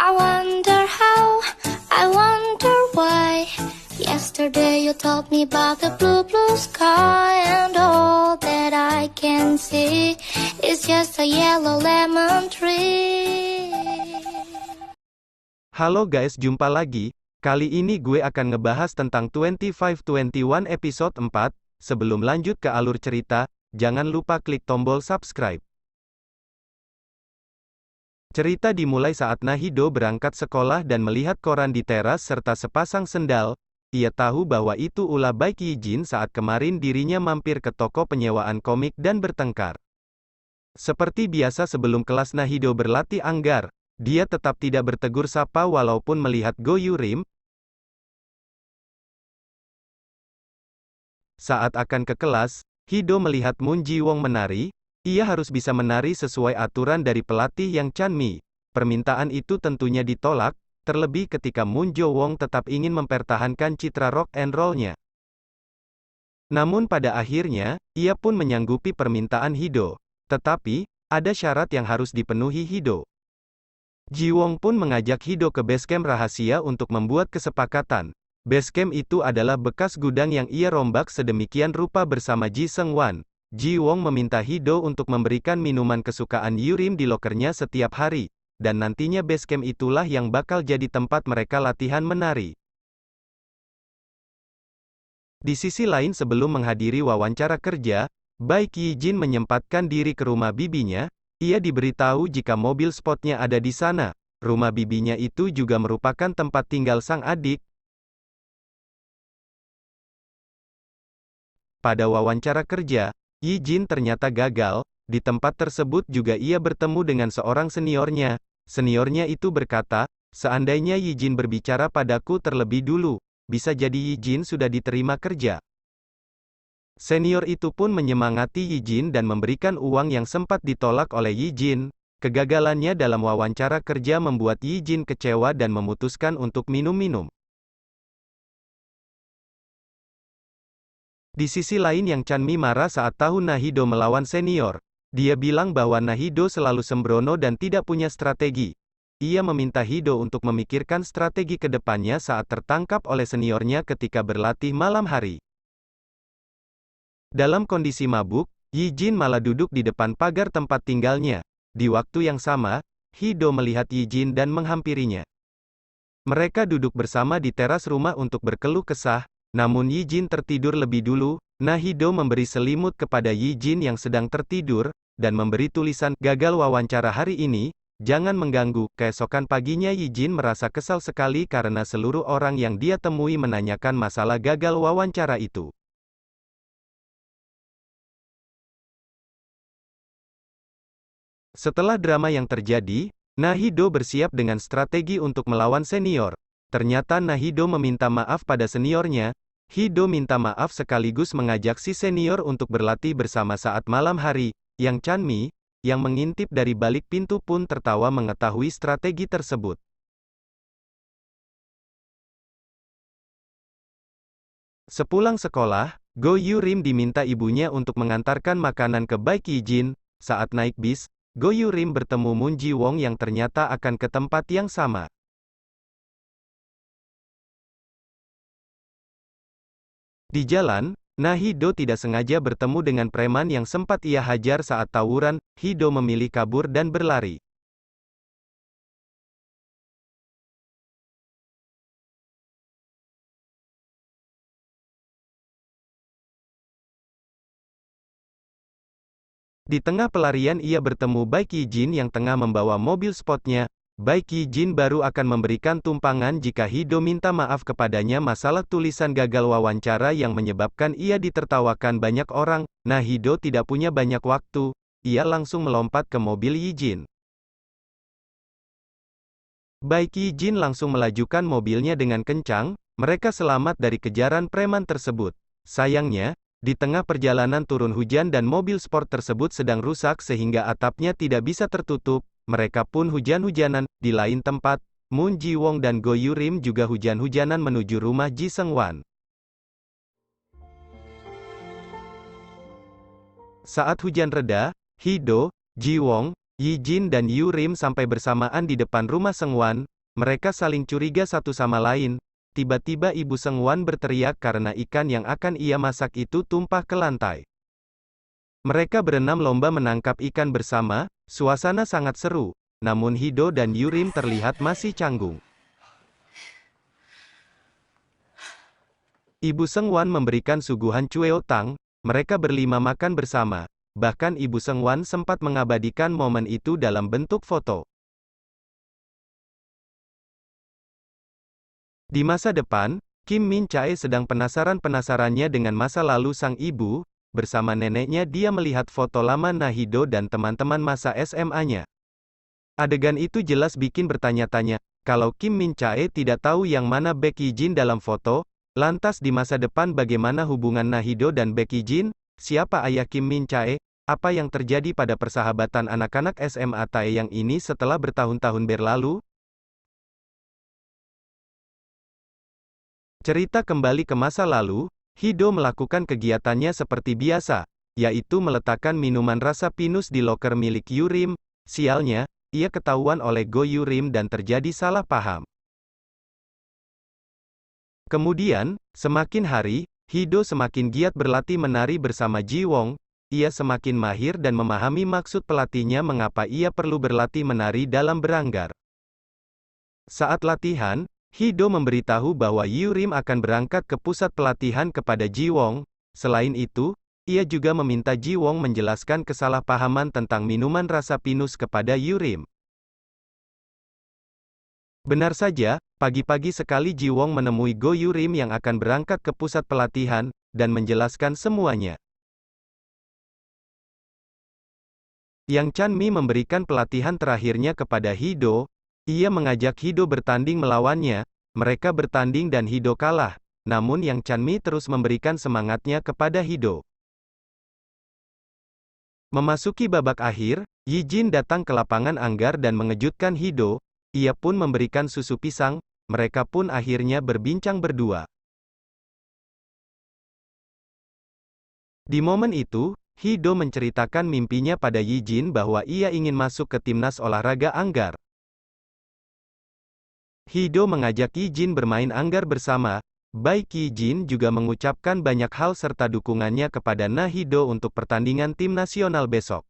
I wonder how, I wonder why. Yesterday you told me about the blue, blue sky, and all that I can see is just a yellow lemon tree. Halo guys, jumpa lagi. Kali ini gue akan ngebahas tentang 2521 episode 4. Sebelum lanjut ke alur cerita, jangan lupa klik tombol subscribe. Cerita dimulai saat Nahido berangkat sekolah dan melihat koran di teras serta sepasang sendal. Ia tahu bahwa itu ulah baik Yijin saat kemarin dirinya mampir ke toko penyewaan komik dan bertengkar. Seperti biasa sebelum kelas Nahido berlatih anggar, dia tetap tidak bertegur sapa walaupun melihat Go Yurim. Saat akan ke kelas, Hido melihat Moon Ji Wong menari. Ia harus bisa menari sesuai aturan dari pelatih yang Chanmi. Permintaan itu tentunya ditolak, terlebih ketika Moon Jo Wong tetap ingin mempertahankan citra rock and roll-nya. Namun pada akhirnya, ia pun menyanggupi permintaan Hido. Tetapi, ada syarat yang harus dipenuhi Hido. Ji Wong pun mengajak Hido ke basecamp rahasia untuk membuat kesepakatan. Basecamp itu adalah bekas gudang yang ia rombak sedemikian rupa bersama Ji Seung Wan. Ji Wong meminta Hido untuk memberikan minuman kesukaan Yurim di lokernya setiap hari, dan nantinya basecamp itulah yang bakal jadi tempat mereka latihan menari. Di sisi lain sebelum menghadiri wawancara kerja, Baik Yijin menyempatkan diri ke rumah bibinya. Ia diberitahu jika mobil sportnya ada di sana. Rumah bibinya itu juga merupakan tempat tinggal sang adik. Pada wawancara kerja, Yijin ternyata gagal. Di tempat tersebut juga ia bertemu dengan seorang seniornya. Seniornya itu berkata, seandainya Yijin berbicara padaku terlebih dulu, bisa jadi Yijin sudah diterima kerja. Senior itu pun menyemangati Yijin dan memberikan uang yang sempat ditolak oleh Yijin. Kegagalannya dalam wawancara kerja membuat Yijin kecewa dan memutuskan untuk minum-minum. Di sisi lain yang Chanmi marah saat tahu Nahido melawan senior. Dia bilang bahwa Nahido selalu sembrono dan tidak punya strategi. Ia meminta Hido untuk memikirkan strategi ke depannya saat tertangkap oleh seniornya ketika berlatih malam hari. Dalam kondisi mabuk, Yijin malah duduk di depan pagar tempat tinggalnya. Di waktu yang sama, Hido melihat Yijin dan menghampirinya. Mereka duduk bersama di teras rumah untuk berkeluh kesah. Namun Yijin tertidur lebih dulu. Nahido memberi selimut kepada Yijin yang sedang tertidur, dan memberi tulisan, gagal wawancara hari ini, jangan mengganggu. Keesokan paginya Yijin merasa kesal sekali karena seluruh orang yang dia temui menanyakan masalah gagal wawancara itu. Setelah drama yang terjadi, Nahido bersiap dengan strategi untuk melawan senior. Ternyata Nahido meminta maaf pada seniornya. Hido minta maaf sekaligus mengajak si senior untuk berlatih bersama saat malam hari. Yang Chanmi, yang mengintip dari balik pintu pun tertawa mengetahui strategi tersebut. Sepulang sekolah, Go Yurim diminta ibunya untuk mengantarkan makanan ke Baik Yijin. Saat naik bis, Go Yurim bertemu Moon Ji Wong yang ternyata akan ke tempat yang sama. Di jalan, Nahido tidak sengaja bertemu dengan preman yang sempat ia hajar saat tawuran. Hido memilih kabur dan berlari. Di tengah pelarian ia bertemu Baik Yijin yang tengah membawa mobil sportnya. Baik Yijin baru akan memberikan tumpangan jika Hido minta maaf kepadanya masalah tulisan gagal wawancara yang menyebabkan ia ditertawakan banyak orang. Nahido tidak punya banyak waktu. Ia langsung melompat ke mobil Yijin. Baik Yijin langsung melajukan mobilnya dengan kencang. Mereka selamat dari kejaran preman tersebut. Sayangnya, di tengah perjalanan turun hujan dan mobil sport tersebut sedang rusak sehingga atapnya tidak bisa tertutup. Mereka pun hujan-hujanan. Di lain tempat, Moon Ji Wong dan Go Yurim juga hujan-hujanan menuju rumah Ji Seung Wan. Saat hujan reda, Hido, Ji Wong, Yijin dan Yurim sampai bersamaan di depan rumah Seung Wan. Mereka saling curiga satu sama lain. Tiba-tiba Ibu Sengwan berteriak karena ikan yang akan ia masak itu tumpah ke lantai. Mereka berenam lomba menangkap ikan bersama, suasana sangat seru. Namun Hido dan Yurim terlihat masih canggung. Ibu Sengwan memberikan suguhan cueotang, mereka berlima makan bersama. Bahkan Ibu Sengwan sempat mengabadikan momen itu dalam bentuk foto. Di masa depan, Kim Min Chae sedang penasaran-penasarannya dengan masa lalu sang ibu. Bersama neneknya dia melihat foto lama Nahido dan teman-teman masa SMA-nya. Adegan itu jelas bikin bertanya-tanya, kalau Kim Min Chae tidak tahu yang mana Baek Hee-jin dalam foto, lantas di masa depan bagaimana hubungan Nahido dan Baek Hee-jin? Siapa ayah Kim Min Chae? Apa yang terjadi pada persahabatan anak-anak SMA Taeyang ini setelah bertahun-tahun berlalu? Cerita kembali ke masa lalu, Hido melakukan kegiatannya seperti biasa, yaitu meletakkan minuman rasa pinus di loker milik Yurim. Sialnya, ia ketahuan oleh Go Yurim dan terjadi salah paham. Kemudian, semakin hari, Hido semakin giat berlatih menari bersama Ji Wong. Ia semakin mahir dan memahami maksud pelatihnya mengapa ia perlu berlatih menari dalam beranggar. Saat latihan, Hido memberitahu bahwa Yurim akan berangkat ke pusat pelatihan kepada Ji Wong. Selain itu, ia juga meminta Ji Wong menjelaskan kesalahpahaman tentang minuman rasa pinus kepada Yurim. Benar saja, pagi-pagi sekali Ji Wong menemui Go Yurim yang akan berangkat ke pusat pelatihan, dan menjelaskan semuanya. Yang Chanmi memberikan pelatihan terakhirnya kepada Hido. Ia mengajak Hido bertanding melawannya. Mereka bertanding dan Hido kalah. Namun Yang Chanmi terus memberikan semangatnya kepada Hido. Memasuki babak akhir, Yi Jin datang ke lapangan anggar dan mengejutkan Hido. Ia pun memberikan susu pisang. Mereka pun akhirnya berbincang berdua. Di momen itu, Hido menceritakan mimpinya pada Yi Jin bahwa ia ingin masuk ke timnas olahraga anggar. Hido mengajak Yi Jin bermain anggar bersama. Baik Yi Jin juga mengucapkan banyak hal serta dukungannya kepada Nahido untuk pertandingan tim nasional besok.